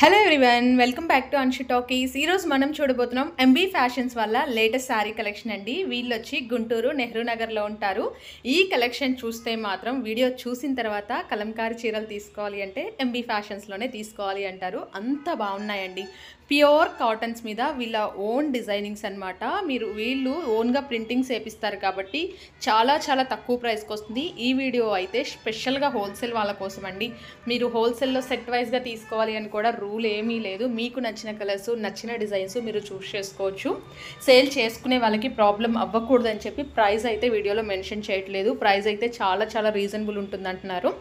Hello everyone, welcome back to Anshu talkies. ఈరోజు మనం చూడబోతున్నాం ఎంబీ ఫ్యాషన్స్ వల్ల లేటెస్ట్ శారీ కలెక్షన్ అండి. వీళ్ళు వచ్చి గుంటూరు నెహ్రూ నగర్లో ఉంటారు. ఈ కలెక్షన్ చూస్తే మాత్రం వీడియో చూసిన తర్వాత కలంకారీ చీరలు తీసుకోవాలి అంటే ఎంబీ ఫ్యాషన్స్లోనే తీసుకోవాలి అంటారు. అంత బాగున్నాయండి. ప్యూర్ కాటన్స్ మీద వీళ్ళ ఓన్ డిజైనింగ్స్ అనమాట. వీళ్ళు ఓన్గా ప్రింటింగ్స్ వేపిస్తారు కాబట్టి చాలా చాలా తక్కువ ప్రైస్కి వస్తుంది. ఈ వీడియో అయితే స్పెషల్గా హోల్సేల్ వాళ్ళ కోసం అండి. మీరు హోల్సేల్లో సెట్ వైజ్గా తీసుకోవాలి అని కూడా రూల్ ఏమీ లేదు. మీకు నచ్చిన కలర్స్, నచ్చిన డిజైన్స్ మీరు చూస్ చేసుకోవచ్చు. సేల్ చేసుకునే వాళ్ళకి ప్రాబ్లం అవ్వకూడదు అని చెప్పి ప్రైస్ అయితే వీడియోలో మెన్షన్ చేయట్లేదు. ప్రైస్ అయితే చాలా చాలా రీజనబుల్ ఉంటుంది అంటున్నారు.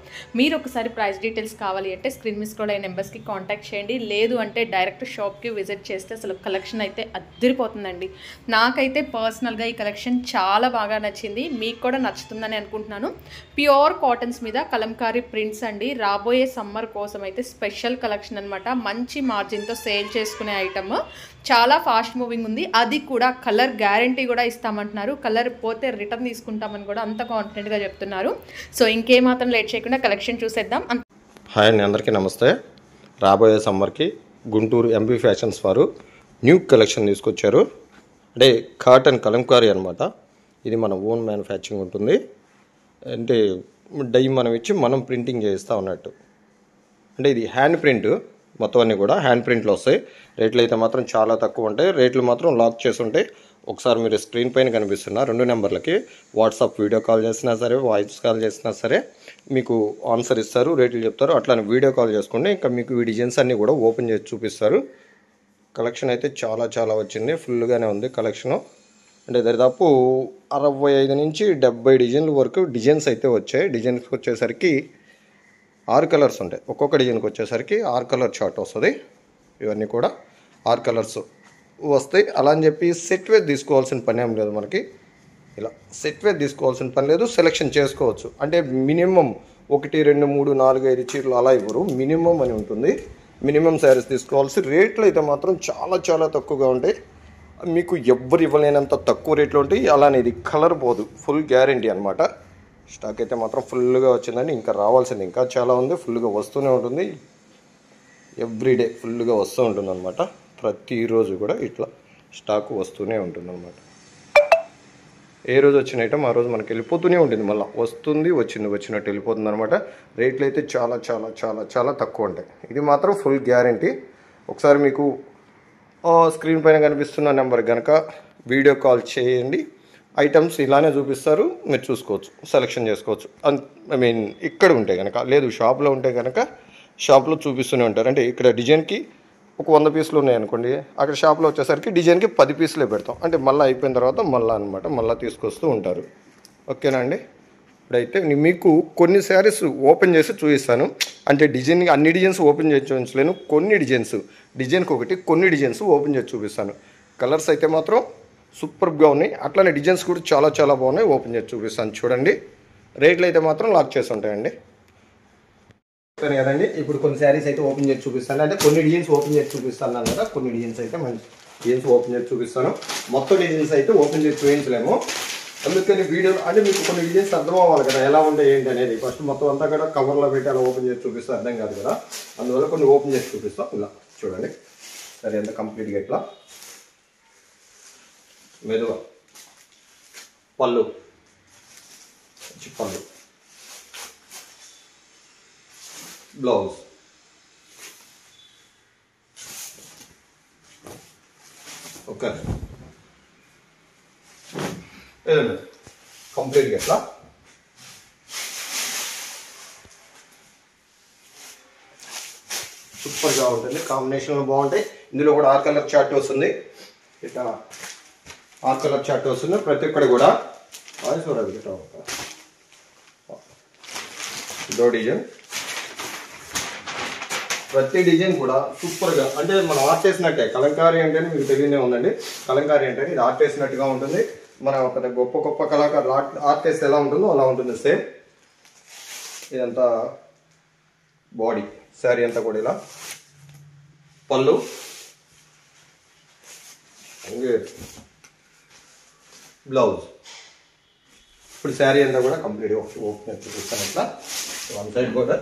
మీరు ఒకసారి ప్రైస్ డీటెయిల్స్ కావాలి అంటే స్క్రీన్ మీద స్క్రోల్ అయిన నెంబర్స్కి కాంటాక్ట్ చేయండి. లేదు అంటే డైరెక్ట్ షాప్కి విజిట్ చేస్తే అసలు కలెక్షన్ అయితే అద్దరిపోతుందండి. నాకైతే పర్సనల్గా ఈ కలెక్షన్ చాలా బాగా నచ్చింది. మీకు కూడా నచ్చుతుందని అనుకుంటున్నాను. ప్యూర్ కాటన్స్ మీద కలంకారీ ప్రింట్స్ అండి. రాబోయే సమ్మర్ కోసం అయితే స్పెషల్ కలెక్షన్ అనమాట. మంచి మార్జిన్తో సేల్ చేసుకునే ఐటమ్. చాలా ఫాస్ట్ మూవింగ్ ఉంది. అది కూడా కలర్ గ్యారంటీ కూడా ఇస్తామంటున్నారు. కలర్ పోతే రిటర్న్ తీసుకుంటామని కూడా అంత కాన్ఫిడెంట్గా చెప్తున్నారు. సో ఇంకేమాత్రం లేట్ చేయకుండా కలెక్షన్ చూసేద్దాం. హాయ్ అండి, అందరికీ నమస్తే. రాబోయే సమ్మర్కి గుంటూరు ఎంబీ ఫ్యాషన్స్ వారు న్యూ కలెక్షన్ తీసుకొచ్చారు. అంటే కాటన్ కలంకారీ అనమాట. ఇది మన ఓన్ మ్యానుఫ్యాక్చరింగ్ ఉంటుంది. అంటే డై మనం ఇచ్చి మనం ప్రింటింగ్ చేయిస్తూ ఉన్నట్టు. అంటే ఇది హ్యాండ్ ప్రింట్, మొత్తం అన్నీ కూడా హ్యాండ్ ప్రింట్లు వస్తాయి. రేట్లు అయితే మాత్రం చాలా తక్కువ ఉంటాయి. రేట్లు మాత్రం లాక్ చేసి ఉంటాయి. ఒకసారి మీరు స్క్రీన్ పైన కనిపిస్తున్న 2 నెంబర్లకి వాట్సాప్ వీడియో కాల్ చేసినా సరే, వాయిస్ కాల్ చేసినా సరే మీకు ఆన్సర్ ఇస్తారు, రేట్లు చెప్తారు. అట్లానే వీడియో కాల్ చేసుకోండి. ఇంకా మీకు ఈ డిజైన్స్ అన్నీ కూడా ఓపెన్ చేసి చూపిస్తారు. కలెక్షన్ అయితే చాలా చాలా వచ్చింది. ఫుల్గానే ఉంది కలెక్షను. అంటే దాదాపు 65 నుంచి 70 డిజైన్ల వరకు డిజైన్స్ అయితే వచ్చాయి. డిజైన్స్కి వచ్చేసరికి 6 కలర్స్ ఉంటాయి. ఒక్కొక్క డిజైన్కి వచ్చేసరికి 6 కలర్ చార్ట్ వస్తుంది. ఇవన్నీ కూడా 6 కలర్స్ వస్తాయి. అలా అని చెప్పి సెట్ వేర్ తీసుకోవాల్సిన పని ఏం లేదు. మనకి ఇలా సెట్ వేర్ తీసుకోవాల్సిన పని లేదు. సెలెక్షన్ చేసుకోవచ్చు. అంటే మినిమం 1, 2, 3, 4, 5 చీరలు అలా ఇవ్వరు. మినిమం అని ఉంటుంది. మినిమం శారీస్ తీసుకోవాల్సి. రేట్లు అయితే మాత్రం చాలా చాలా తక్కువగా ఉంటాయి. మీకు ఎవ్వరు ఇవ్వలేనంత తక్కువ రేట్లు ఉంటాయి. అలానే ఇది కలర్ పోదు, ఫుల్ గ్యారంటీ అనమాట. స్టాక్ అయితే మాత్రం ఫుల్గా వచ్చిందండి. ఇంకా రావాల్సింది ఇంకా చాలా ఉంది. ఫుల్గా వస్తూనే ఉంటుంది. ఎవ్రీడే ఫుల్గా వస్తూ ఉంటుంది అనమాట. ప్రతిరోజు కూడా ఇట్లా స్టాక్ వస్తూనే ఉంటుంది అనమాట. ఏ రోజు వచ్చిన ఐటమ్ ఆ రోజు మనకి వెళ్ళిపోతూనే ఉంటుంది. మళ్ళీ వస్తుంది, వచ్చినట్టు వెళ్ళిపోతుంది అనమాట. రేట్లు అయితే చాలా చాలా చాలా చాలా తక్కువ ఉంటాయి. ఇది మాత్రం ఫుల్ గ్యారంటీ. ఒకసారి మీకు స్క్రీన్ పైన కనిపిస్తున్న నెంబర్ కనుక వీడియో కాల్ చేయండి. ఐటమ్స్ ఇలానే చూపిస్తారు, మీరు చూసుకోవచ్చు, సెలెక్షన్ చేసుకోవచ్చు. ఇక్కడ ఉంటే కనుక, లేదు షాప్లో ఉంటే కనుక షాప్లో చూపిస్తూనే ఉంటారు. అంటే ఇక్కడ డిజైన్కి ఒక 100 పీసులు ఉన్నాయనుకోండి, అక్కడ షాప్లో వచ్చేసరికి డిజైన్కి 10 పీసులే పెడతాం. అంటే మళ్ళీ అయిపోయిన తర్వాత మళ్ళీ తీసుకొస్తూ ఉంటారు. ఓకేనా అండి? ఇప్పుడైతే మీకు కొన్ని శారీస్ ఓపెన్ చేసి చూపిస్తాను. అంటే డిజైన్కి అన్ని డిజైన్స్ ఓపెన్ చేసి చూపించలేను. డిజైన్కి ఒకటి కొన్ని డిజైన్స్ ఓపెన్ చేసి చూపిస్తాను. కలర్స్ అయితే మాత్రం సూపర్గా ఉన్నాయి. అట్లానే డిజైన్స్ కూడా చాలా చాలా బాగున్నాయి. ఓపెన్ చేసి చూపిస్తాను చూడండి. రేట్లు అయితే మాత్రం లాక్ చేసి ఉంటాయండి. కదండి, ఇప్పుడు కొన్ని శారీస్ అయితే ఓపెన్ చేసి చూపిస్తాను. అంటే కొన్ని డిజైన్స్ ఓపెన్ చేసి చూపిస్తాను కదా. కొన్ని డిజైన్స్ అయితే మంచి డిజైన్స్ ఓపెన్ చేసి చూపిస్తాను. మొత్తం డిజైన్స్ అయితే ఓపెన్ చేసి చూపించలేము. అందుకని వీడియోలో అంటే మీకు కొన్ని డిజైన్స్ అర్థం అవ్వాలి కదా, ఎలా ఉంటాయి ఏంటి అనేది. ఫస్ట్ మొత్తం అంతా కూడా కవర్లో పెట్టి అలా ఓపెన్ చేసి చూపిస్తే అర్థం కాదు కదా. అందువల్ల కొన్ని ఓపెన్ చేసి చూపిస్తాం. ఇలా చూడండి. సరే, ఎంత కంప్లీట్గా ఇట్లా మెదువ పళ్ళు, బ్లౌజ్, ఓకే, కంప్లీట్గా ఎట్లా సూపర్గా ఉంటుంది. కాంబినేషన్లో బాగుంటాయి. ఇందులో కూడా 6 కలర్ చార్ట్ వస్తుంది. ఇట్లా 6 కలర్ చార్ట్ వస్తుంది. ప్రతి ఒక్కటి కూడా ఇదో డిజైన్, ప్రతి డిజైన్ కూడా సూపర్గా, అంటే మనం ఆర్ట్ చేసినట్టే. కలంకారీ అంటేనే మీకు తెలియనే ఉందండి. కలంకారీ అంటే ఇది ఆర్ట్ చేసినట్టుగా ఉంటుంది. మన ఒక గొప్ప కళాకారులు ఆర్ట్ చేస్తే ఎలా ఉంటుందో అలా ఉంటుంది సేమ్. ఇదంతా బాడీ శారీ అంతా కూడా ఇలా పళ్ళు, బ్లౌజ్. ఇప్పుడు శారీ అంతా కూడా కంప్లీట్గా ఓపెన్ చూపిస్తాను. ఇట్లా వన్ సైడ్ కూడా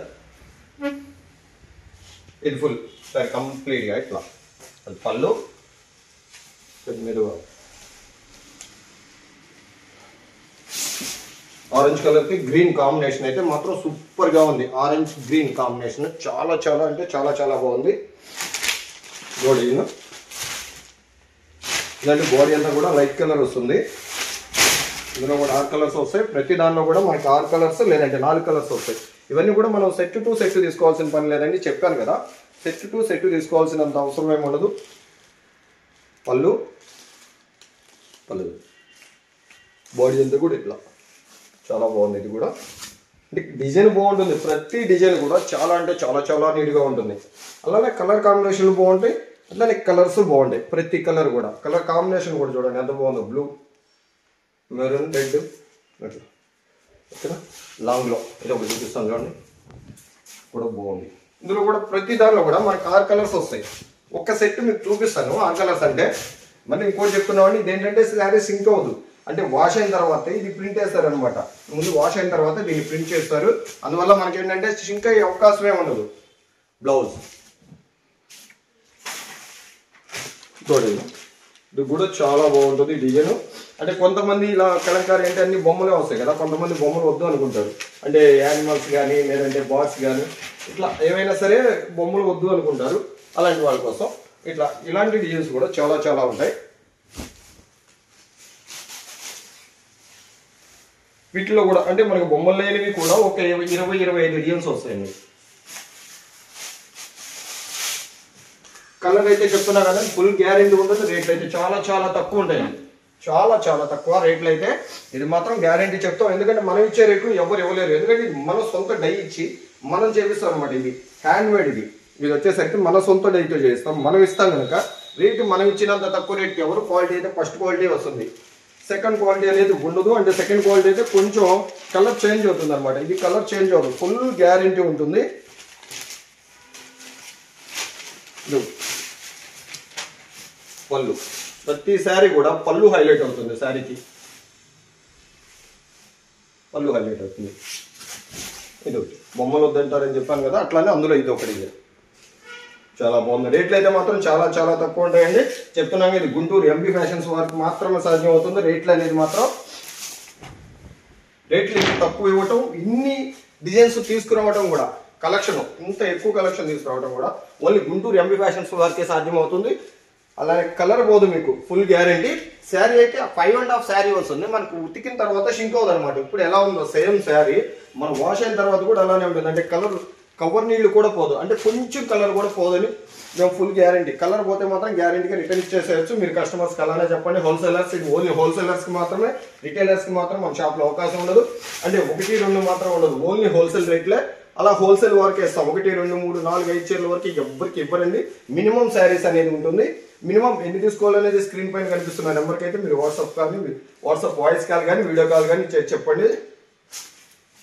ఇది ఫుల్ సారీ కంప్లీట్గా ఇట్లా అది పళ్ళు మెరుగు ఆరెంజ్ కలర్కి గ్రీన్ కాంబినేషన్ అయితే మాత్రం సూపర్గా ఉంది. ఆరెంజ్ గ్రీన్ కాంబినేషన్ చాలా చాలా అంటే చాలా చాలా బాగుంది. గోల్డెన్ ఇలాంటి బాడీ అంతా కూడా లైట్ కలర్ వస్తుంది. ఇందులో కూడా 6 కలర్స్ వస్తాయి. ప్రతి దానిలో కూడా మనకి 6 కలర్స్ లేదంటే 4 కలర్స్ వస్తాయి. ఇవన్నీ కూడా మనం సెట్ టు సెట్ తీసుకోవాల్సిన పని లేదండి. చెప్పాను కదా, సెట్ టు సెట్ తీసుకోవాల్సినంత అవసరం ఏమి ఉండదు. పళ్ళు బాడీ అంతా కూడా ఇట్లా చాలా బాగుంది. ఇది కూడా అంటే డిజైన్ బాగుంటుంది. ప్రతి డిజైన్ కూడా చాలా అంటే చాలా చాలా నీట్గా ఉంటుంది. అలానే కలర్ కాంబినేషన్లు బాగుంటాయి, అట్లానే కలర్స్ బాగుంటాయి. ప్రతి కలర్ కూడా కలర్ కాంబినేషన్ కూడా చూడండి ఎంత బాగుందో. బ్లూ, మెరూన్, రెడ్ అట్లా ఓకేనా. లాంగ్లో ఇది ఒకటి చూపిస్తాను చూడండి, కూడా బాగుంది. ఇందులో కూడా ప్రతి దానిలో కూడా మనకి 6 కలర్స్ వస్తాయి. ఒక్క సెట్ మీకు చూపిస్తాను 6 కలర్స్ అంటే. మళ్ళీ ఇంకోటి చెప్తున్నామండి, ఇదేంటంటే శారీ సింక్ అవ్వదు. అంటే వాష్ అయిన తర్వాత ఇది ప్రింట్ వేస్తారు అనమాట. ముందు వాష్ అయిన తర్వాత దీన్ని ప్రింట్ చేస్తారు. అందువల్ల మనకి ఏంటంటే సింక్ అయ్యే అవకాశమే ఉండదు. బ్లౌజ్ ఇది కూడా చాలా బాగుంటుంది డిజైన్. అంటే కొంతమంది ఇలా కలంకారీ అంటే అన్ని బొమ్మలే వస్తాయి కదా, కొంతమంది బొమ్మలు వద్దు అనుకుంటారు. అంటే యానిమల్స్ కానీ లేదంటే బర్డ్స్ కానీ ఇట్లా ఏవైనా సరే బొమ్మలు వద్దు అనుకుంటారు. అలాంటి వాళ్ళ కోసం ఇలాంటి డిజైన్స్ కూడా చాలా చాలా ఉంటాయి. వీటిలో కూడా అంటే మనకు బొమ్మలు లేనివి కూడా ఒక 20-25 డిజైన్స్ వస్తాయండి. కలర్ అయితే చెప్తున్నా కదా, ఫుల్ గ్యారెంటీ ఉంటుంది. రేట్లు అయితే చాలా చాలా తక్కువ ఉంటాయండి. చాలా చాలా తక్కువ రేట్లు అయితే ఇది మాత్రం గ్యారెంటీ చెప్తాం. ఎందుకంటే మనం ఇచ్చే రేట్లు ఎవరు ఇవ్వలేరు. ఎందుకంటే ఇది మన సొంత డై ఇచ్చి మనం చేపిస్తాం అనమాట. ఇది హ్యాండ్ మేడ్. ఇది వచ్చేసరికి మన సొంత డైతో చేస్తాం. మనం ఇస్తాం కనుక రేటు మనం ఇచ్చినంత తక్కువ రేట్కి ఎవరు. క్వాలిటీ అయితే ఫస్ట్ క్వాలిటీ వస్తుంది, సెకండ్ క్వాలిటీ అనేది ఉండదు. అంటే సెకండ్ క్వాలిటీ అయితే కొంచెం కలర్ చేంజ్ అవుతుంది అనమాట. ఇది కలర్ చేంజ్ అవుతుంది, ఫుల్ గ్యారెంటీ ఉంటుంది. పళ్ళు ప్రతి శారీ కూడా పళ్ళు హైలైట్ అవుతుంది. శారీకి పళ్ళు హైలైట్ అవుతుంది. ఇది ఒకటి బొమ్మలు వద్దంటారని చెప్పాను కదా, అట్లానే అందులో ఇది ఒకటి చాలా బాగుంది. రేట్లు అయితే మాత్రం చాలా చాలా తక్కువ ఉంటాయండి. చెప్తున్నాం ఇది గుంటూరు ఎంబీ ఫ్యాషన్స్ వారికి మాత్రమే సాధ్యం అవుతుంది. రేట్లు అనేది మాత్రం రేట్లు తక్కువ ఇవ్వటం, ఇన్ని డిజైన్స్ తీసుకురావడం కూడా, కలెక్షన్ ఇంత ఎక్కువ కలెక్షన్ తీసుకురావడం కూడా ఓన్లీ గుంటూరు ఎంబీ ఫ్యాషన్స్ వారికే సాధ్యం అవుతుంది. అలానే కలర్ పోదు మీకు, ఫుల్ గ్యారంటీ. శారీ అయితే 5.5 శారీ వస్తుంది. మనకు ఉతికిన తర్వాత షింక్ అవుతుంది అనమాట. ఇప్పుడు ఎలా ఉందో సేమ్ శారీ మనం వాష్ అయిన తర్వాత కూడా అలానే ఉంటుంది. అంటే కవర్ నీళ్లు కూడా పోదు, అంటే కొంచెం కలర్ కూడా పోదని మేము ఫుల్ గ్యారంటీ. కలర్ పోతే మాత్రం గ్యారంటీగా రిటర్న్ ఇచ్చేసేయచ్చు. మీరు కస్టమర్స్కి అలానే చెప్పండి. హోల్సేలర్స్, ఇది ఓన్లీ హోల్సేలర్స్కి మాత్రమే, రిటైలర్స్కి మాత్రం మన షాప్లో అవకాశం ఉండదు. అంటే 1-2 మాత్రం ఉండదు, ఓన్లీ హోల్సేల్ రేట్లే. అలా హోల్సేల్ వరకు వేస్తాం. 1, 2, 3, 4, 5 చీరల వరకు ఎవ్వరికి ఇవ్వరండి. మినిమం శారీస్ అనేది ఉంటుంది. మినిమం ఎన్ని తీసుకోవాలనేది స్క్రీన్ పైన కనిపిస్తున్న నెంబర్కి అయితే మీరు వాట్సాప్ వాయిస్ కాల్ కానీ వీడియో కాల్ కానీ చెప్పండి.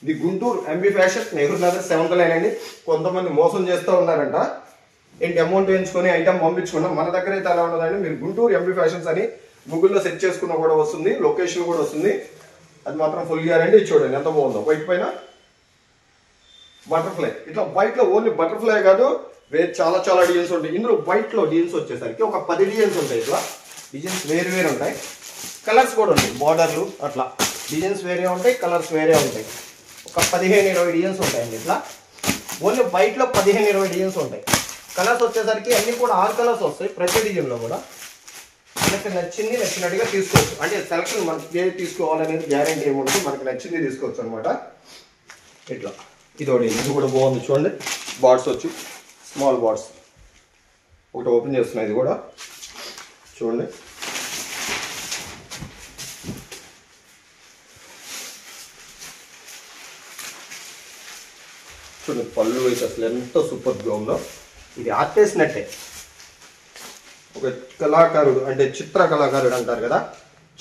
ఇది Guntur MB fashion, Nehru Nagar 7th line అండి. కొంతమంది మోసం చేస్తూ ఉన్నారంట, ఏంటి అమౌంట్ వేయించుకొని ఐటమ్ పంపించుకున్నాం. మన దగ్గర అయితే అలా ఉండదండి. మీరు గుంటూరు ఎంబీ ఫ్యాషన్స్ అని గూగుల్లో సెర్చ్ చేసుకున్నా కూడా వస్తుంది, లొకేషన్ కూడా వస్తుంది. అది మాత్రం ఫుల్ గ్యారెంటీ. చూడండి ఎంత బాగుందో. వైట్ పైన బటర్ఫ్లై, ఇట్లా వైట్ లో ఓన్లీ బటర్ఫ్లై కాదు, చాలా చాలా డిజైన్స్ ఉంటాయి. ఇందులో వైట్ లో డిజైన్స్ వచ్చేసరికి ఒక 10 డిజైన్స్ ఉంటాయి. ఇట్లా డిజైన్స్ వేరు ఉంటాయి. కలర్స్ కూడా ఉంటాయి. బార్డర్లు అట్లా డిజైన్స్ వేరే ఉంటాయి, కలర్స్ వేరే ఉంటాయి. ఒక 15-20 డిజైన్స్ ఉంటాయండి. ఇట్లా ఓన్లీ వైట్ లో 15-20 డిజైన్స్ ఉంటాయి. కలర్స్ వచ్చేసరికి అన్ని కూడా 6 కలర్స్ వస్తాయి. ప్రతి డిజైన్ లో కూడా మనకి నచ్చినట్టుగా తీసుకోవచ్చు. అంటే సెలక్షన్ మనకి ఏది తీసుకోవాలనేది గ్యారెంటీ ఏముంటుంది, మనకి నచ్చింది తీసుకోవచ్చు అనమాట. ఇట్లా ఇది కూడా బాగుంది చూడండి. బార్డ్స్ వచ్చి స్మాల్ బార్డ్స్ ఒకటి ఓపెన్ చేస్తున్నాయి. ఇది కూడా చూడండి. చూడండి పళ్ళు అయితే అసలు ఎంత సూపర్గా ఉందో. ఇది ఆర్టిస్ట్ నట్టే, ఒక కళాకారుడు అంటే చిత్ర కళాకారుడు అంటారు కదా,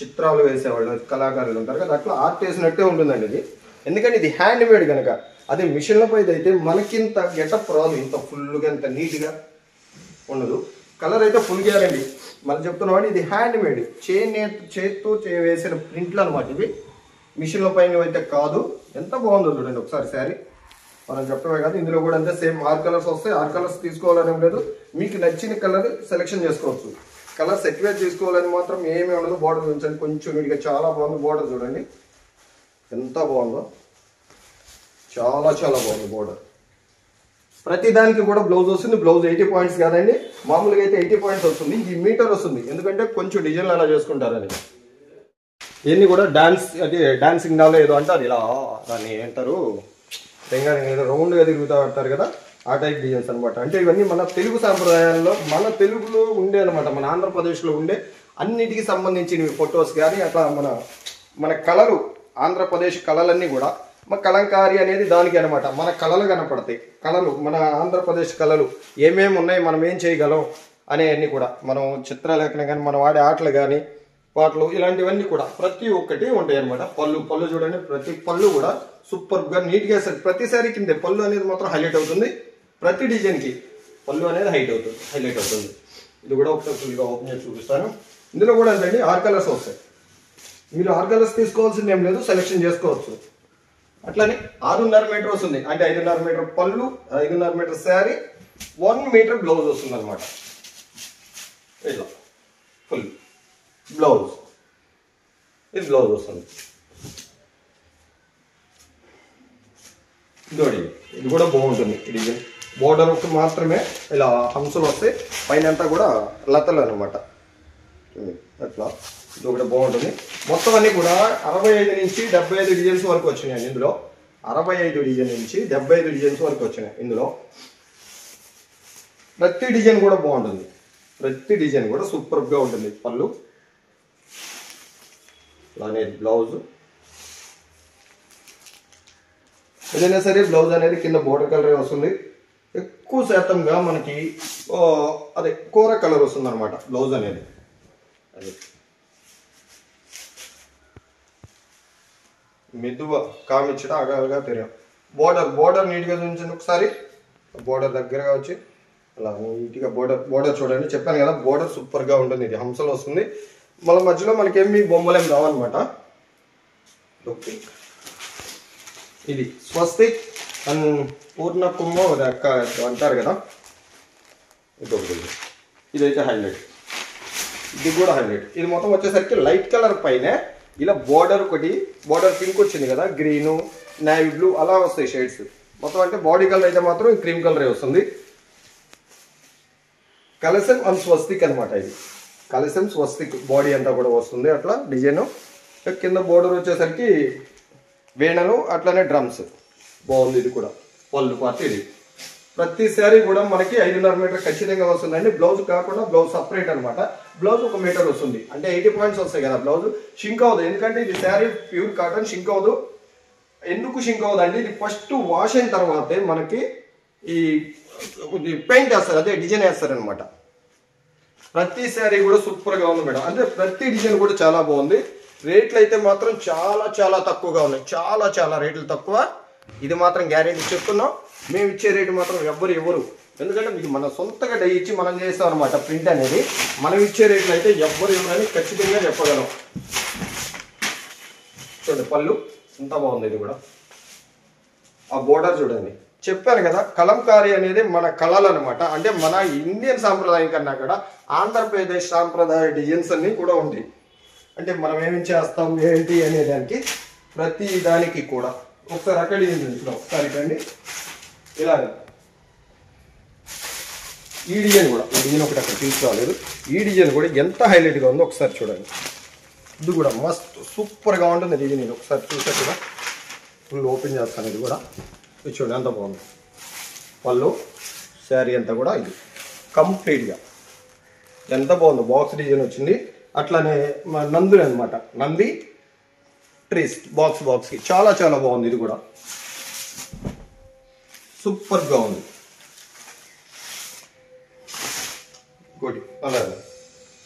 చిత్రాలు వేసేవాళ్ళు కళాకారులు ఉంటారు కదా, అట్లా ఆర్ట్ వేసినట్టే ఉంటుందండి ఇది. ఎందుకంటే ఇది హ్యాండ్ మేడ్ కనుక. అదే మిషన్లపై అయితే మనకింత గెటప్ రాదు, ఇంత ఫుల్గా ఇంత నీట్గా ఉండదు. కలర్ అయితే ఫుల్ గ్యారంటీ. మనం చెప్తున్నామండి ఇది హ్యాండ్ మేడ్, చేత్తో వేసిన ప్రింట్లు అనమాట ఇవి. మిషన్ల పైన అయితే కాదు. ఎంత బాగుందో చూడండి ఒకసారి శారీ. మనం చెప్పమే కాదు, ఇందులో కూడా అంతే సేమ్ 6 కలర్స్ వస్తాయి. 6 కలర్స్ తీసుకోవాలని లేదు, మీకు నచ్చిన కలర్ సెలెక్షన్ చేసుకోవచ్చు. కలర్స్ ఎక్కువే తీసుకోవాలని మాత్రం ఏమీ ఉండదు. బార్డర్ ఉంచండి కొంచెం నీట్గా, చాలా బాగుంది. బార్డర్ చూడండి ఎంత బాగుందో, చాలా చాలా బాగుంది బార్డర్. ప్రతి దానికి కూడా బ్లౌజ్ వస్తుంది. బ్లౌజ్ 80 పాయింట్స్ కాదండి, మామూలుగా అయితే 80 పాయింట్స్ వస్తుంది. ఇది మీటర్ వస్తుంది, ఎందుకంటే కొంచెం డిజైన్లు అలా చేసుకుంటారని. ఇవన్నీ కూడా డాన్స్, అంటే డాన్సింగ్ డాలో ఏదో అంటారు, ఇలా దాన్ని ఏంటారు, ఏదో రౌండ్గా తిరుగుతూ ఉంటారు కదా, ఆ టైప్ డిజైన్స్ అనమాట. అంటే ఇవన్నీ మన తెలుగు సాంప్రదాయాల్లో, మన తెలుగులో ఉండే అనమాట, మన ఆంధ్రప్రదేశ్లో ఉండే అన్నిటికీ సంబంధించినవి ఫొటోస్ కానీ అట్లా మన కళలు, ఆంధ్రప్రదేశ్ కళలన్నీ కూడా మన కలంకారీ అనేది దానికి అనమాట. మన కళలు కనపడతాయి. కళలు, మన ఆంధ్రప్రదేశ్ కళలు ఏమేమి ఉన్నాయి, మనం ఏం చేయగలం అనేవన్నీ కూడా, మనం చిత్రలేఖనం కానీ, మనం ఆడే ఆటలు కానీ, పాటలు, ఇలాంటివన్నీ కూడా ప్రతి ఒక్కటి ఉంటాయి అనమాట. పళ్ళు చూడండి, ప్రతి పళ్ళు కూడా సూపర్గా నీట్గా వేస్తారు. ప్రతిసారి కింద పళ్ళు అనేది మాత్రం హైలైట్ అవుతుంది. ప్రతి డిజైన్కి పళ్ళు అనేది హైలైట్ అవుతుంది. ఇది కూడా ఒకసారి ఫుల్గా ఓపెన్ చేసి చూపిస్తాను. ఇందులో కూడా అండి 6 కలర్స్ వస్తాయి. మీరు 6 కలర్స్ తీసుకోవాల్సింది ఏం లేదు, సెలెక్షన్ చేసుకోవచ్చు. అట్లానే 6.5 మీటర్ వస్తుంది, అంటే 5.5 మీటర్ పళ్ళు, 5.5 మీటర్ శారీ, 1 మీటర్ బ్లౌజ్ వస్తుంది అనమాట. ఇట్లా ఫుల్ బ్లౌజ్, ఇది బ్లౌజ్ వస్తుంది. ఇది కూడా బాగుంటుంది. ఇది బోర్డర్ మాత్రమే ఇలా హంసలు వస్తాయి, పైన అంతా కూడా లతలు అనమాట. అట్లా ఇది ఒకటి బాగుంటుంది. మొత్తం అన్ని కూడా 65 నుంచి 75 డిజైన్స్ వరకు వచ్చినాయి ఇందులో. 65 డిజైన్ నుంచి 75 డిజైన్స్ వరకు వచ్చినాయి ఇందులో. ప్రతి డిజైన్ కూడా బాగుంటుంది, ప్రతి డిజైన్ కూడా సూపర్గా ఉంటుంది. పళ్ళు అలానే బ్లౌజ్, ఏదైనా సరే బ్లౌజ్ అనేది కింద బోర్డర్ కలర్ వస్తుంది. ఎక్కువ శాతంగా మనకి అదే కూర కలర్ వస్తుంది అనమాట బ్లౌజ్ అనేది. అది మెదువ కామిచ్చడం అగగా తెలియదు. బోర్డర్ నీట్గా చూపించండి ఒకసారి. బోర్డర్ దగ్గరగా వచ్చి అలా నీట్గా బోర్డర్ చూడండి. చెప్పాను కదా, బోర్డర్ సూపర్గా ఉంటుంది. ఇది హంసలు వస్తుంది. మళ్ళీ మధ్యలో మనకేమి బొమ్మలేం రావన్నమాట. ఇది స్వస్తిక్ అండ్ పూర్ణ కుంభ అంటారు కదా, ఇదైతే హైలైట్. ఇది కూడా హైలైట్. ఇది మొత్తం వచ్చేసరికి లైట్ కలర్ పైన ఇలా బోర్డర్ పింక్ వచ్చింది కదా, గ్రీను, నేవీ బ్లూ అలా వస్తాయి షేడ్స్ మొత్తం. అంటే బాడీ కలర్ అయితే మాత్రం క్రీమ్ కలరే వస్తుంది. కలసం అండ్ స్వస్తిక్ అనమాట. ఇది కలసం స్వస్తిక్ బాడీ అంతా కూడా వస్తుంది అట్లా డిజైన్. కింద బోర్డర్ వచ్చేసరికి వేణలు, అట్లానే డ్రమ్స్ బాగుంది. ఇది కూడా పళ్ళు పార్టీ. ఇది ప్రతి శారీ కూడా మనకి 5.5 మీటర్ ఖచ్చితంగా వస్తుందండి. బ్లౌజ్ కాకుండా బ్లౌజ్ సపరేట్ అనమాట. బ్లౌజ్ 1 మీటర్ వస్తుంది, అంటే 80 పాయింట్స్ వస్తాయి కదా. బ్లౌజ్ షింక్ అవ్వదు, ఎందుకంటే ఇది శారీ ప్యూర్ కాటన్, షింక్ అవ్వదు. ఎందుకు షింక్ అవ్వదు అంటే, ఇది ఫస్ట్ వాష్ అయిన తర్వాతే మనకి ఈ పెయింట్ వేస్తారు, అదే డిజైన్ వేస్తారు అనమాట. ప్రతి శారీ కూడా సూపర్గా ఉంది మేడం. అంటే ప్రతి డిజైన్ కూడా చాలా బాగుంది. రేట్లు అయితే మాత్రం చాలా చాలా తక్కువగా ఉన్నాయి, చాలా చాలా రేట్లు తక్కువ. ఇది మాత్రం గ్యారెంటీ చెప్తున్నాం. మేము ఇచ్చే రేటు మాత్రం ఎవ్వరు, ఎందుకంటే మీకు మన సొంతగా డై ఇచ్చి మనం చేస్తాం అనమాట ప్రింట్ అనేది. మనం ఇచ్చే రేట్లు అయితే ఎవ్వరు అని ఖచ్చితంగా చెప్పగలం. చూడండి పళ్ళు ఎంత బాగుంది. ఇది కూడా ఆ బోర్డర్ చూడండి. చెప్పాను కదా, కలంకారీ అనేది మన కళలు అనమాట. అంటే మన ఇండియన్ సాంప్రదాయం కన్నా కూడా ఆంధ్రప్రదేశ్ సాంప్రదాయ డిజైన్స్ అన్నీ కూడా ఉంటాయి. అంటే మనం ఏమి చేస్తాం ఏంటి అనే దానికి, ప్రతి దానికి కూడా ఒకసారి అక్కడ చూపించుకున్నాం. ఒకసారి రండి. ఇలా ఈ డిజైన్ కూడా, ఈ డిజైన్ ఒకటి అక్కడ తీసుకురాలేదు. ఈ డిజైన్ కూడా ఎంత హైలైట్గా ఉందో ఒకసారి చూడండి. ఇది కూడా మస్త్ సూపర్గా ఉంటుంది డిజైన్. ఇది ఒకసారి చూసారు కూడా, ఫుల్ ఓపెన్ చేస్తాను. ఇది కూడా ఇది చూడండి ఎంత బాగుంది. పళ్ళు శారీ అంతా కూడా ఇది కంప్లీట్గా ఎంత బాగుందో. బాక్స్ డిజైన్ వచ్చింది. అట్లానే నంది అనమాట, నంది ట్రీస్ బాక్స్కి చాలా చాలా బాగుంది. ఇది కూడా సూపర్గా ఉంది. ఇంకోటి అలా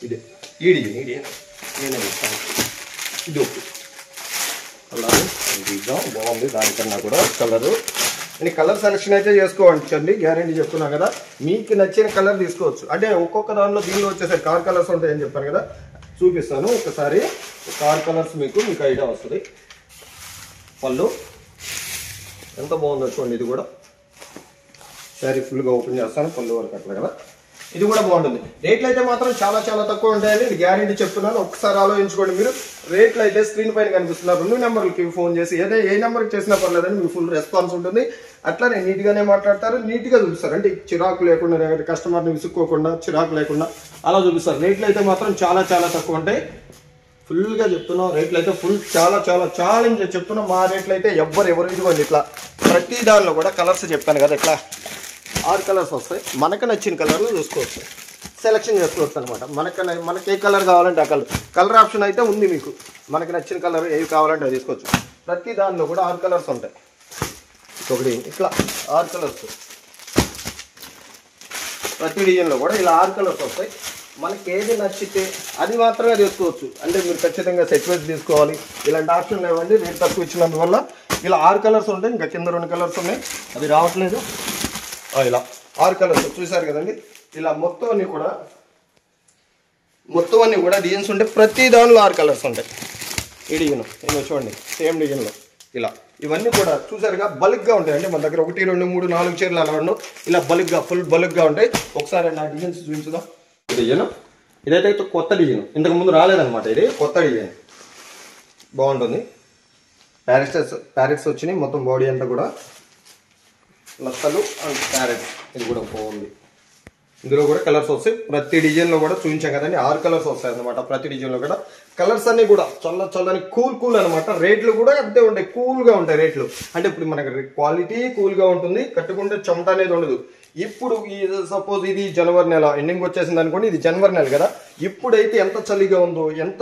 ఇది ఈ డిజైన్ నేనే ఇస్తాను. ఇది ఓకే, అలాగే ఇద్దాం. బాగుంది. దానికన్నా కూడా కలరు, నేను కలర్ సెలెక్షన్ అయితే చేసుకోవచ్చండి, గ్యారెంటీ చెప్తున్నాను కదా. మీకు నచ్చిన కలర్ తీసుకోవచ్చు. అంటే ఒక్కొక్క దానిలో దీనిలో వచ్చేసరికి 6 కలర్స్ ఉంటాయని చెప్పాను కదా, చూపిస్తాను ఒకసారి. 6 కలర్స్ మీకు ఐడియా వస్తుంది. పళ్ళు ఎంత బాగుందో చూడండి. ఇది కూడా శారీ ఫుల్గా ఓపెన్ చేస్తాను, పళ్ళు వరకు అట్లా కదా. ఇది కూడా బాగుంటుంది. రేట్లు అయితే మాత్రం చాలా చాలా తక్కువ ఉంటాయండి, ఇది గ్యారెంటీ చెప్తున్నాను. ఒకసారి ఆలోచించుకోండి మీరు. రేట్లు అయితే స్క్రీన్ పైన కనిపిస్తున్నారు 2 నెంబర్లకి ఫోన్ చేసి ఏ నెంబర్కి చేసినా పర్లేదండి, మీకు ఫుల్ రెస్పాన్స్ ఉంటుంది. అట్లానే నీట్గానే మాట్లాడతారు, నీట్గా చూపిస్తారు. అంటే చిరాకు లేకుండా, కస్టమర్ని విసుక్కోకుండా, చిరాకు లేకుండా అలా చూపిస్తారు. రేట్లు అయితే మాత్రం చాలా చాలా తక్కువ ఉంటాయి. ఫుల్గా చెప్తున్నాం, రేట్లు అయితే ఫుల్ చాలా చాలా ఛాలెంజ్ చెప్తున్నాం. మా రేట్లు అయితే ఎవరు ఇదిగోండి ఇట్లా ప్రతి దానిలో కూడా కలర్స్ చెప్పాను కదా, ఇట్లా 6 కలర్స్ వస్తాయి. మనకు నచ్చిన కలర్లు చూసుకోవచ్చు, సెలెక్షన్ చేసుకోవచ్చు అనమాట. మనకి ఏ కలర్ కావాలంటే ఆ కలర్ ఆప్షన్ అయితే ఉంది మీకు. మనకి నచ్చిన కలర్ ఏవి కావాలంటే అది తీసుకోవచ్చు. ప్రతి దానిలో కూడా 6 కలర్స్ ఉంటాయి. ఒకటి ఇట్లా 6 కలర్స్, ప్రతి డిజైన్లో కూడా ఇలా 6 కలర్స్ వస్తాయి. మనకి ఏది నచ్చితే అది మాత్రమే తీసుకోవచ్చు. అంటే మీరు ఖచ్చితంగా సెట్ వైజ్ తీసుకోవాలి, ఇలాంటి ఆప్షన్ లేవండి. రేట్ తక్కువ ఇచ్చినందువల్ల ఇలా 6 కలర్స్ ఉంటాయి. ఇంకా కింద 2 కలర్స్ ఉన్నాయి, అది రావట్లేదు. ఇలా 6 కలర్స్ చూసారు కదండి. ఇలా మొత్తం అన్ని కూడా డిజైన్స్ ఉంటాయి. ప్రతి దానిలో 6 కలర్స్ ఉంటాయి. ఈ డిజైన్ ఏమో చూడండి, సేమ్ డిజైన్లో ఇలా ఇవన్నీ కూడా చూసారుగా బల్క్గా ఉంటాయి. అంటే మన దగ్గర 1, 2, 3, 4 చీరలు అలా ఉండవు, ఇలా బల్క్గా ఫుల్ బల్క్గా ఉంటాయి. ఒకసారి నా డిజైన్స్ చూపించుదాం. డిజైన్ ఇదైతే కొత్త డిజైన్, ఇంతకు ముందు రాలేదన్నమాట. ఇది కొత్త డిజైన్, బాగుంటుంది. ప్యారెట్స్ వచ్చినాయి మొత్తం బాడీ అంతా కూడా, లత్తలు అండ్ ప్యారెట్స్. ఇది కూడా బాగుంది. ఇందులో కూడా కలర్స్ వస్తాయి. ప్రతి డిజైన్లో కూడా చూపించాం కదండి, 6 కలర్స్ వస్తాయి అనమాట. ప్రతి డిజైన్లో కూడా కలర్స్ అన్ని కూడా చల్లని కూల్ అనమాట. రేట్లు కూడా అంతే ఉంటాయి, కూల్గా ఉంటాయి రేట్లు. అంటే ఇప్పుడు మనకి క్వాలిటీ కూల్గా ఉంటుంది, కట్టుకుంటే చెమట అనేది ఉండదు. ఇప్పుడు సపోజ్ ఇది జనవరి నెల ఎండింగ్ వచ్చేసింది అనుకోండి, ఇది జనవరి నెల కదా. ఇప్పుడైతే ఎంత చలిగా ఉందో, ఎంత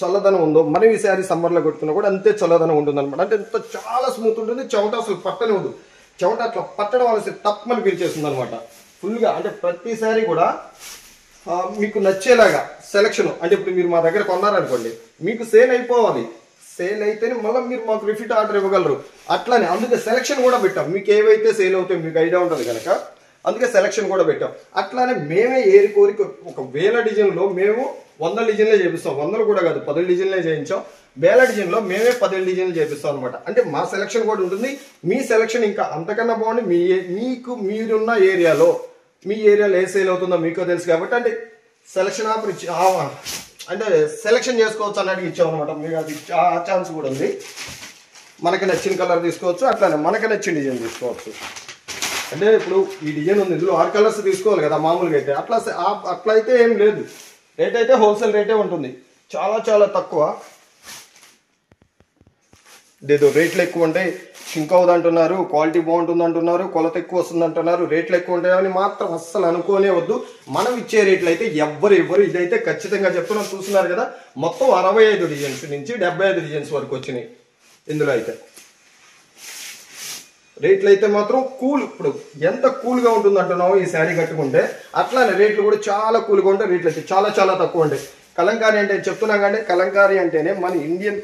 చల్లదనం ఉందో, మనం ఈ శారీ సమ్మర్లో కొట్టుకున్నా కూడా అంతే చల్లదనం ఉంటుంది అనమాట. అంటే ఎంత చాలా స్మూత్ ఉంటుంది, చెమట అసలు పట్టనే ఉండదు. చెమట అట్లా పట్టడం వల్ల తప్పమని పిలిచేస్తుంది అనమాట ఫుల్గా. అంటే ప్రతి శారీ కూడా మీకు నచ్చేలాగా సెలక్షన్. అంటే ఇప్పుడు మీరు మా దగ్గర కొన్నారనుకోండి, మీకు సేల్ అయిపోవాలి. సేల్ అయితేనే మళ్ళీ మీరు మాకు రిపీట్ ఆర్డర్ ఇవ్వగలరు. అట్లానే అందుకే సెలక్షన్ కూడా పెట్టాం. మీకు ఏవైతే సేల్ అవుతాయో మీకు ఐడియా ఉంటుంది కనుక అందుకే సెలక్షన్ కూడా పెట్టాం. అట్లానే మేమే ఏరి కోరిక 1000 డిజైన్లో మేము 100 డిజైన్లే చేపిస్తాం. 100 కూడా కాదు, 10 డిజైన్లే చేయించాం. 1000 డిజైన్లో మేమే 10 డిజైన్లు చేపిస్తాం అనమాట. అంటే మా సెలక్షన్ కూడా ఉంటుంది. మీ సెలక్షన్ ఇంకా అంతకన్నా బాగుంది. మీరున్న ఏరియాలో, మీ ఏరియాలో ఏ సేల్ అవుతుందో మీకు తెలుసు కాబట్టి, అంటే సెలక్షన్ ఆఫర్ ఇచ్చి అంటే సెలక్షన్ చేసుకోవచ్చు అన్నట్టు ఇచ్చాం అనమాట. మీకు అది ఆ ఛాన్స్ కూడా ఉంది. మనకి నచ్చిన కలర్ తీసుకోవచ్చు, అట్లానే మనకి నచ్చిన డిజైన్ తీసుకోవచ్చు. అంటే ఇప్పుడు ఈ డిజైన్ ఉంది, ఇందులో 6 కలర్స్ తీసుకోవాలి కదా మామూలుగా అయితే. అట్లా అయితే ఏం లేదు. రేట్ అయితే హోల్సేల్ రేటే ఉంటుంది, చాలా చాలా తక్కువ. ఏదో రేట్లు ఎక్కువ ఉంటాయి, షింక్ అవుతుంది అంటున్నారు, క్వాలిటీ బాగుంటుంది అంటున్నారు, కొలత ఎక్కువ వస్తుంది అంటున్నారు, రేట్లు ఎక్కువ ఉంటాయని మాత్రం అస్సలు అనుకోనే వద్దు. మనం ఇచ్చే రేట్లు అయితే ఎవ్వరు ఇదైతే ఖచ్చితంగా చెప్తున్నాం. చూస్తున్నారు కదా, మొత్తం 65 డిజైన్స్ నుంచి 75 డిజైన్స్ వరకు వచ్చినాయి. ఇందులో అయితే రేట్లు అయితే మాత్రం కూల్. ఇప్పుడు ఎంత కూల్గా ఉంటుంది అంటున్నామో ఈ శారీ కట్టుకుంటే, అట్లానే రేట్లు కూడా చాలా కూల్గా ఉంటాయి. రేట్లు అయితే చాలా చాలా తక్కువ ఉంటాయి. కలంకారీ అంటే చెప్తున్నాం కానీ, కలంకారీ అంటేనే మన ఇండియన్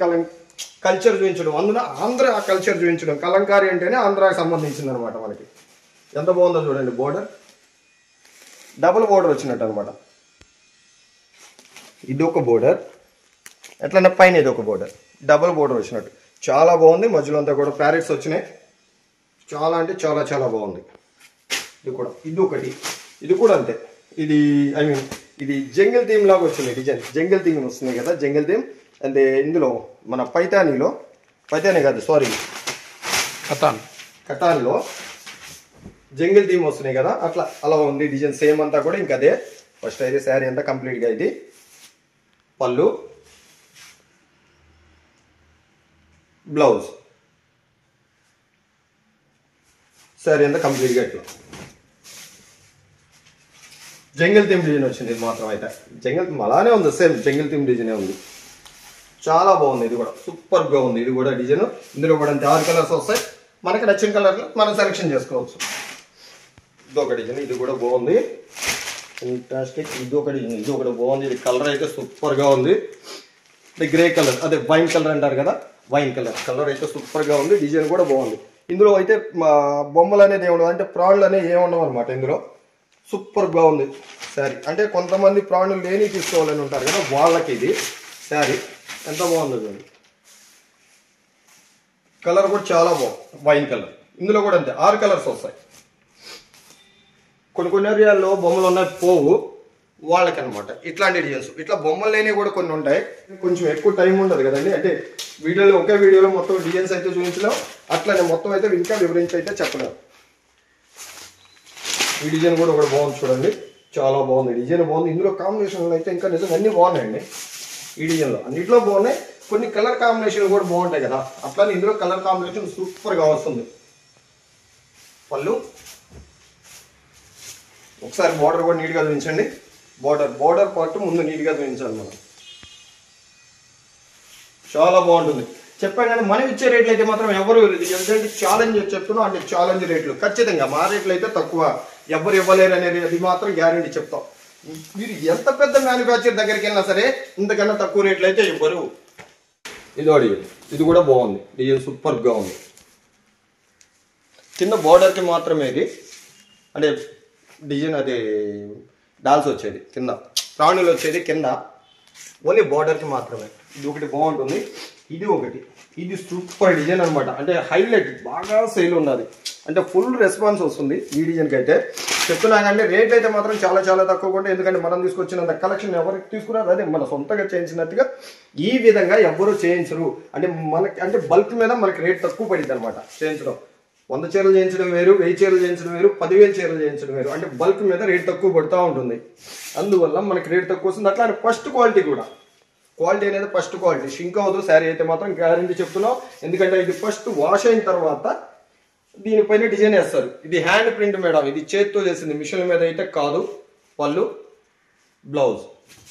కల్చర్ చూపించడం, అందులో ఆంధ్ర కల్చర్ చూపించడం. కలంకారీ అంటేనే ఆంధ్రాకి సంబంధించింది అనమాట. మనకి ఎంత బాగుందో చూడండి, బోర్డర్ డబుల్ బోర్డర్ వచ్చినట్టు అనమాట. ఇది ఒక బోర్డర్, ఎట్లన్నా పైన ఇది ఒక బోర్డర్, డబుల్ బోర్డర్ వచ్చినట్టు చాలా బాగుంది. మధ్యలో అంతా కూడా ప్యారెట్స్ వచ్చినాయి. చాలా అంటే చాలా చాలా బాగుంది. ఇది కూడా ఇది ఒకటి, ఇది కూడా అంతే. ఇది ఇది జంగిల్ థీమ్ లాగా వచ్చింది డిజైన్. జంగిల్ థీమ్ వస్తుంది కదా, జంగిల్ థీమ్. అంటే ఇందులో మన పైతానీ కాదు, సారీ, కటాన్లో జంగిల్ థీమ్ వస్తున్నాయి కదా, అలా ఉంది డిజైన్. సేమ్ అంతా కూడా ఇంకా అదే. ఫస్ట్ అయితే శారీ అంతా కంప్లీట్గా ఇది పళ్ళు, బ్లౌజ్, శారీ అంతా కంప్లీట్గా ఇట్లా జంగిల్ థీమ్ డిజైన్ వచ్చింది. ఇది మాత్రం అయితే జంగిల్ థీమ్ అలానే ఉంది, సేమ్ జంగిల్ థీమ్ డిజైనే ఉంది. చాలా బాగుంది. ఇది కూడా సూపర్గా ఉంది. ఇది కూడా డిజైన్. ఇందులో కూడా అంతే 6 కలర్స్ వస్తాయి. మనకి నచ్చిన కలర్లో మనం సెలెక్షన్ చేసుకోవచ్చు. ఇది ఒక డిజైన్, ఇది కూడా బాగుంది, ఫెంటాస్టిక్. ఇది ఒక డిజైన్, ఇది ఒకటి బాగుంది. ఇది కలర్ అయితే సూపర్గా ఉంది. ఇది గ్రే కలర్, అదే వైన్ కలర్ అంటారు కదా, వైన్ కలర్ అయితే సూపర్గా ఉంది. డిజైన్ కూడా బాగుంది. ఇందులో అయితే బొమ్మలు అనేది ఏముండవు, అంటే ప్రాణులు అనేవి ఏముండవు అనమాట. ఇందులో సూపర్గా ఉంది శారీ. అంటే కొంతమంది ప్రాణులు లేని తీసుకోవాలని ఉంటారు కదా, వాళ్ళకి ఇది శారీ ఎంత బాగుందో చూడండి. కలర్ కూడా చాలా బాగుంది, వైన్ కలర్. ఇందులో కూడా అంతే 6 కలర్స్ వస్తాయి. కొన్ని ఏరియాల్లో బొమ్మలు ఉన్నాయి పోవు వాళ్ళకి అనమాట ఇట్లాంటి డిజైన్స్. ఇట్లా బొమ్మలు లేనివి కూడా కొన్ని ఉంటాయి, కొంచెం ఎక్కువ టైం ఉండదు కదండి. అంటే వీడియోలో ఒకే వీడియోలో మొత్తం డిజైన్స్ అయితే చూపించలేం, అట్లానే మొత్తం అయితే ఇంకా వివరించి అయితే చెప్పలేం. ఈ డిజైన్ కూడా ఒకటి బాగుంది చూడండి, చాలా బాగుంది డిజైన్, బాగుంది. ఇందులో కాంబినేషన్లు అయితే ఇంకా నిజంగా అన్నీ బాగున్నాయండి. ఈ డిజైన్లో అన్నింటిలో బాగున్నాయి, కొన్ని కలర్ కాంబినేషన్లు కూడా బాగుంటాయి కదా, అట్లానే ఇందులో కలర్ కాంబినేషన్ సూపర్గా వస్తుంది. పళ్ళు ఒకసారి బార్డర్ కూడా నీట్గా చూపించండి. బార్డర్ పార్ట్ ముందు నీట్గా చూపించాలి మనం, చాలా బాగుంటుంది. చెప్పాను కానీ మనం ఇచ్చే రేట్లు అయితే మాత్రం ఎవరు ఎందుకంటే ఛాలెంజ్ చెప్తున్నాం, అంటే ఛాలెంజ్ రేట్లు ఖచ్చితంగా మా రేట్లు అయితే తక్కువ, ఎవరు ఇవ్వలేరు అనేది అది మాత్రం గ్యారంటీ చెప్తాం. మీరు ఎంత పెద్ద మ్యానుఫ్యాక్చర్ దగ్గరికి వెళ్ళినా సరే ఇంతకన్నా తక్కువ రేట్లు అయితే ఇవ్వరు. ఇది కూడా బాగుంది డిజైన్, సూపర్గా ఉంది. కింద బార్డర్కి మాత్రమే ఇది, అంటే డిజైన్ అది డాల్స్ వచ్చేది కింద, ప్రాణులు వచ్చేది కింద, ఓన్లీ బార్డర్కి మాత్రమే. ఇది ఒకటి బాగుంటుంది, ఇది ఒకటి, ఇది సూపర్ డిజైన్ అనమాట. అంటే హైలైట్, బాగా సేల్ ఉన్నది, అంటే ఫుల్ రెస్పాన్స్ వస్తుంది ఈ డిజైన్కి అయితే. చెప్తున్నా కానీ రేట్ అయితే మాత్రం చాలా చాలా తక్కువ ఉంటాయి, ఎందుకంటే మనం తీసుకొచ్చినంత కలెక్షన్ ఎవరికి తీసుకున్నారు అదే మన సొంతగా చేయించినట్టుగా ఈ విధంగా ఎవ్వరూ చేయించరు. అంటే మనకి అంటే బల్క్ మీద మనకి రేట్ తక్కువ పడింది అనమాట చేయించడం. 100 చీరలు చేయించడం వేరు, 1000 చీరలు చేయించడం వేరు, 10,000 చీరలు చేయించడం వేరు. అంటే బల్క్ మీద రేట్ తక్కువ పడుతూ ఉంటుంది, అందువల్ల మనకి రేట్ తక్కువ వస్తుంది. అట్లా ఫస్ట్ క్వాలిటీ కూడా, క్వాలిటీ అనేది ఫస్ట్ క్వాలిటీ, షింక్ అవ్వదు శారీ అయితే మాత్రం గ్యారెంటీ చెప్తున్నాం. ఎందుకంటే ఇది ఫస్ట్ వాష్ అయిన తర్వాత దీనిపైన డిజైన్ వేస్తారు. ఇది హ్యాండ్ ప్రింట్ మేడం, ఇది చేతితో చేసింది, మిషన్ మీద అయితే కాదు. పళ్ళు బ్లౌజ్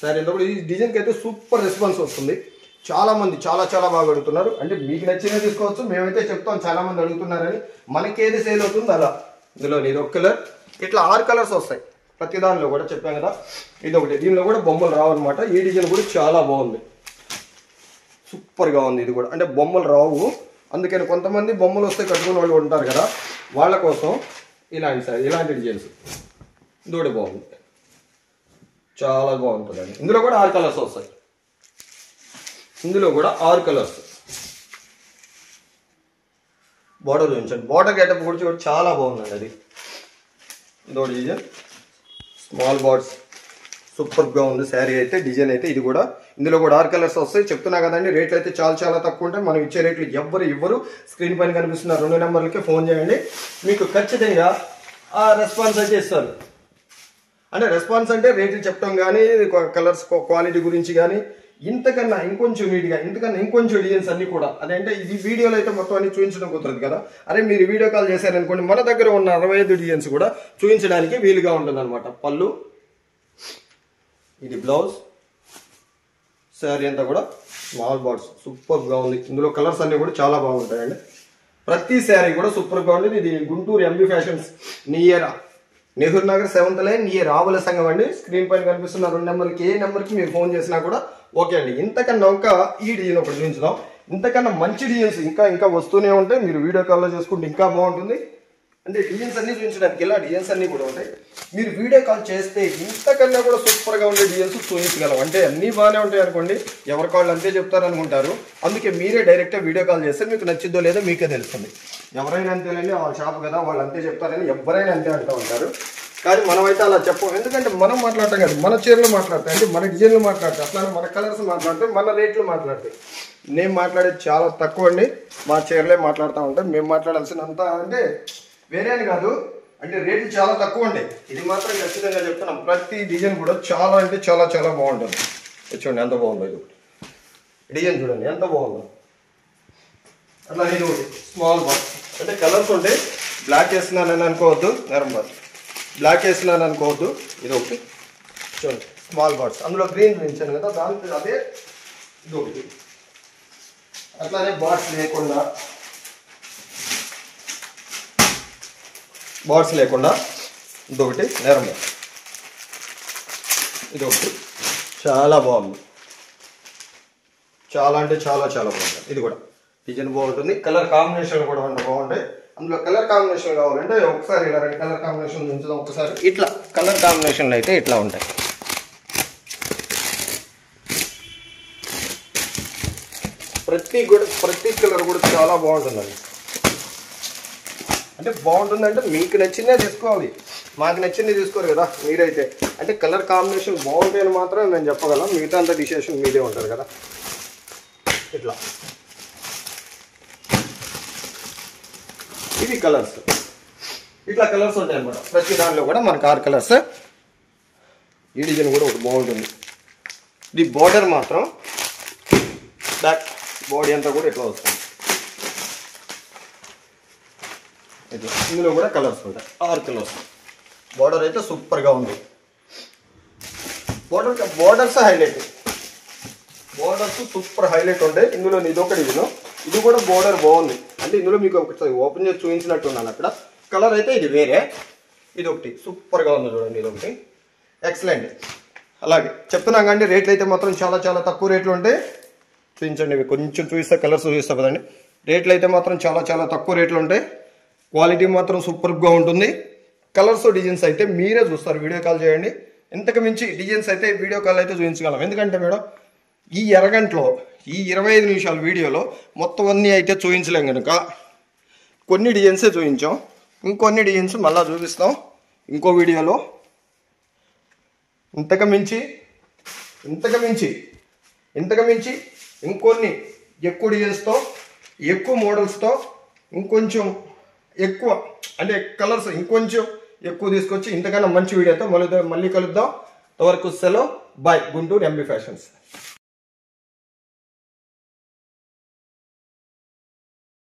శారీ కూడా ఈ డిజైన్కి అయితే సూపర్ రెస్పాన్స్ వస్తుంది. చాలా మంది చాలా బాగా అడుగుతున్నారు. అంటే మీకు నచ్చినవి తీసుకోవచ్చు, మేమైతే చెప్తాం చాలా మంది అడుగుతున్నారని. మనకి ఏది సేల్ అవుతుంది అలా. ఇందులో ఇది ఒక కలర్, ఇట్లా 6 కలర్స్ వస్తాయి ప్రతి దానిలో కూడా, చెప్పాం కదా. ఇది ఒకటి, దీనిలో కూడా బొమ్మలు రావన్నమాట. ఈ డిజైన్ కూడా చాలా బాగుంది, సూపర్గా ఉంది. ఇది కూడా అంటే బొమ్మలు రావు, అందుకని కొంతమంది బొమ్మలు వస్తే కట్టుకునే వాళ్ళు ఉంటారు కదా, వాళ్ళ కోసం ఇలాంటి సార్ ఇలాంటి డిజైన్స్. ఇది కూడా బాగుంది, చాలా బాగుంటుందండి. ఇందులో కూడా 6 కలర్స్ వస్తాయి, ఇందులో కూడా 6 కలర్స్. బార్డర్ చూపించండి, బార్డర్ గెటప్ కూడా చాలా బాగుందండి. అది ఇదొకటి డిజైన్, స్మాల్ బార్డ్స్, సూపర్గా ఉంది శారీ అయితే. డిజైన్ అయితే ఇది కూడా, ఇందులో కూడా 6 కలర్స్ వస్తాయి. చెప్తున్నా కదండి రేట్లు అయితే చాలా తక్కువ ఉంటాయి. మనం ఇచ్చే రేట్లు ఎవ్వరు ఇవ్వరు. స్క్రీన్ పైన కనిపిస్తున్న 2 నెంబర్లకి ఫోన్ చేయండి, మీకు ఖచ్చితంగా ఆ రెస్పాన్స్ అయితే ఇస్తారు. అంటే రెస్పాన్స్ అంటే రేట్లు చెప్పడం కానీ, కలర్స్ క్వాలిటీ గురించి కానీ, ఇంతకన్నా ఇంకొంచెం నీట్గా, ఇంతకన్నా ఇంకొంచెం డిజైన్స్ అన్ని కూడా. అదంటే ఇది వీడియోలో అయితే మొత్తం అన్ని చూపించడం కుదరదు కదా. అరే మీరు వీడియో కాల్ చేశారనుకోండి, మన దగ్గర ఉన్న 65 డిజైన్స్ కూడా చూపించడానికి వీలుగా ఉంటుంది అనమాట. పళ్ళు, ఇది బ్లౌజ్, శారీ అంతా కూడా స్మాల్ బార్డ్స్, సూపర్గా ఉంది. ఇందులో కలర్స్ అన్ని కూడా చాలా బాగుంటాయండి. ప్రతి శారీ కూడా సూపర్గా ఉండేది. ఇది Guntur MB fashions near Nehru Nagar 7th line near Ravula సంఘం అండి. స్క్రీన్ పైన కనిపిస్తున్న 2 నెంబర్కి ఏ నెంబర్కి మీరు ఫోన్ చేసినా కూడా ఓకే అండి. ఇంతకన్నా ఇంకా ఈ డిజైన్ ఒకటి చూపించుదాం. ఇంతకన్నా మంచి డిజైన్స్ ఇంకా వస్తూనే ఉంటాయి. మీరు వీడియో కాల్లో చేసుకుంటే ఇంకా బాగుంటుంది. అంటే డిజైన్స్ అన్ని చూపించడానికి ఇలా డిజైన్స్ అన్ని కూడా ఉంటాయి. మీరు వీడియో కాల్ చేస్తే ఇంతకన్నా కూడా సూపర్గా ఉండే డిజైన్స్ చూపించగలం. అంటే అన్నీ బాగానే ఉంటాయి అనుకోండి, ఎవరి కాళ్ళు అంతే చెప్తారు అనుకుంటారు. అందుకే మీరే డైరెక్ట్గా వీడియో కాల్ చేస్తే మీకు నచ్చిద్దో లేదో మీకే తెలుస్తుంది. ఎవరైనా అంతేనండి, వాళ్ళ షాప్ కదా వాళ్ళు అంతే చెప్తారని ఎవరైనా అంతే అంటూ ఉంటారు. కానీ మనమైతే అలా చెప్పం, ఎందుకంటే మనం మాట్లాడతాం కదా, మన చీరలు మాట్లాడతాయి, అంటే మన డిజైన్లు మాట్లాడతాయి, అట్లా మన కలర్స్ మాట్లాడతాయి, మన రేట్లు మాట్లాడతాయి. నేను మాట్లాడేది చాలా తక్కువ అండి, మా చీరలే మాట్లాడుతూ ఉంటాం. మేము మాట్లాడాల్సినంత అంటే వేరే అని కాదు, అంటే రేట్లు చాలా తక్కువ అండి. ఇది మాత్రం ఖచ్చితంగా చెప్తున్నాం. ప్రతి డిజైన్ కూడా చాలా అంటే చాలా బాగుంటుంది. చూడండి ఎంత బాగుందో, ఇది డిజైన్ చూడండి ఎంత బాగుందో. అట్లా నేను స్మాల్ బాక్స్ అంటే కలర్స్ ఉంటే బ్లాక్ వేస్తున్నానని అనుకోవద్దు, నరం బాక్స్ బ్లాక్ వేస్తున్నాను అనుకోవద్దు. ఇది ఒకటి చూడండి స్మాల్ బార్డ్స్, అందులో గ్రీన్ చూపించాను కదా, దాంట్లో అదే ఇది ఒకటి. అట్లానే బార్డ్స్ లేకుండా ఇదొకటి నేరం బాక్స్, ఇది ఒకటి చాలా బాగుంది. చాలా అంటే చాలా బాగుంటుంది. ఇది కూడా డిజైన్ బాగుంటుంది, కలర్ కాంబినేషన్ కూడా బాగుంటాయి. అందులో కలర్ కాంబినేషన్ కావాలంటే ఒకసారి ఇలా 2 కలర్ కాంబినేషన్ ఉంచుదాం. ఒకసారి ఇట్లా కలర్ కాంబినేషన్లు అయితే ఇట్లా ఉంటాయి. ప్రతి కలర్ కూడా చాలా బాగుంటుందండి. అంటే బాగుంటుందంటే మీకు నచ్చిందే తీసుకోవాలి. మాకు నచ్చింది తీసుకోరు కదా మీరైతే. అంటే కలర్ కాంబినేషన్ బాగుంటాయని మాత్రం నేను చెప్పగలను, మిగతా అంతా డిసిషన్ మీదే ఉంటారు కదా. ఇట్లా ఇవి కలర్స్, ఇట్లా కలర్స్ ఉంటాయి అన్నమాట. ప్రతి దానిలో కూడా మనకు 6 కలర్స్. ఈ డిజైన్ కూడా ఒకటి బాగుంటుంది. ఇది బార్డర్ మాత్రం బ్యాక్ బాడీ అంతా కూడా ఇట్లా వస్తుంది. ఇట్లా ఇందులో కూడా కలర్స్ ఉంటాయి, 6 కలర్స్. బార్డర్ అయితే సూపర్గా ఉంది. Borders highlight, borders super highlight ఉంటాయి. ఇందులో ఇదొకటి ఇది కూడా బార్డర్ బాగుంది. అంటే ఇందులో మీకు ఒకసారి ఓపెన్ చేసి చూపించినట్టున్నాను అక్కడ. కలర్ అయితే ఇది వేరే, ఇది ఒకటి సూపర్గా ఉంది చూడండి, ఇది ఒకటి ఎక్సలెంట్. అలాగే చెప్తున్నాం కానీ రేట్లు అయితే మాత్రం చాలా చాలా తక్కువ రేట్లు ఉంటాయి. చూపించండి, ఇవి కొంచెం చూపిస్తే కలర్స్ చూపిస్తా కదండి. రేట్లు అయితే మాత్రం చాలా చాలా తక్కువ రేట్లు ఉంటాయి. క్వాలిటీ మాత్రం సూపర్గా ఉంటుంది. కలర్స్ డిజైన్స్ అయితే మీరే చూస్తారు, వీడియో కాల్ చేయండి. ఇంతకు మించి డిజైన్స్ అయితే వీడియో కాల్ అయితే చూపించగలం. ఎందుకంటే మేడం ఈ అరగంటలో ఈ 25 నిమిషాల వీడియోలో మొత్తం అన్నీ అయితే చూపించలేం కనుక కొన్ని డిజైన్సే చూపించాం. ఇంకొన్ని డిజైన్స్ మళ్ళీ చూపిస్తాం ఇంకో వీడియోలో. ఇంతకు మించి ఇంకొన్ని ఎక్కువ డిజైన్స్తో, ఎక్కువ మోడల్స్తో, ఇంకొంచెం ఎక్కువ అంటే కలర్స్ ఇంకొంచెం ఎక్కువ తీసుకొచ్చి ఇంతకన్నా మంచి వీడియోతో మళ్ళీ కలుద్దాం. అంతవరకు సెలవు, బాయ్. Guntur MB fashions.